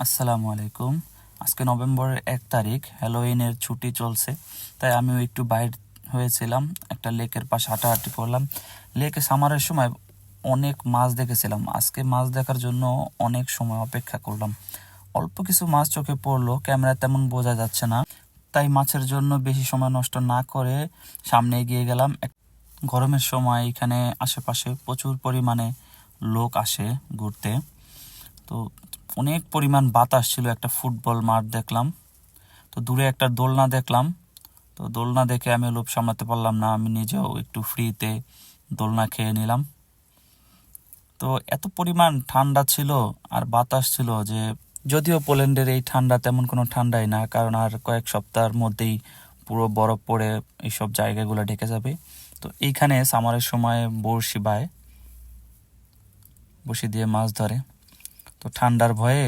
আসসালামু আলাইকুম। আজকে নভেম্বরের 1 তারিখ, হ্যালোউইনের ছুটি চলছে, তাই আমিও একটু বাইর হয়েছিলাম। একটা লেকের পাশে হাঁটাহাঁটি করলাম। লেকে সামারের সময় অনেক মাছ দেখেছিলাম। আজকে মাছ দেখার জন্য অনেক সময় অপেক্ষা করলাম। অল্প কিছু মাছ চোখে পড়লো, ক্যামেরা তেমন বোঝা যাচ্ছে না, তাই মাছের জন্য বেশি সময় নষ্ট না করে সামনে এগিয়ে গেলাম। গরমের সময় এখানে আশেপাশে প্রচুর পরিমাণে লোক আসে ঘুরতে। তো অনেক পরিমাণ বাতাস ছিল। একটা ফুটবল মাঠ দেখলাম, তো দূরে একটা দোলনা দেখলাম। তো দোলনা দেখে আমি লোভ সামলাতে পারলাম না, আমি নিজেও একটু ফ্রিতে দোলনা খেয়ে নিলাম। তো এত পরিমাণ ঠান্ডা ছিল আর বাতাস ছিল যে, যদিও পোল্যান্ডের এই ঠান্ডা তেমন কোনো ঠান্ডাই না, কারণ আর কয়েক সপ্তাহের মধ্যেই পুরো বরফ পড়ে এইসব জায়গাগুলো ঢেকে যাবে। তো এইখানে সামারের সময় বড়শি দিয়ে মাছ ধরে। তো ঠান্ডার ভয়ে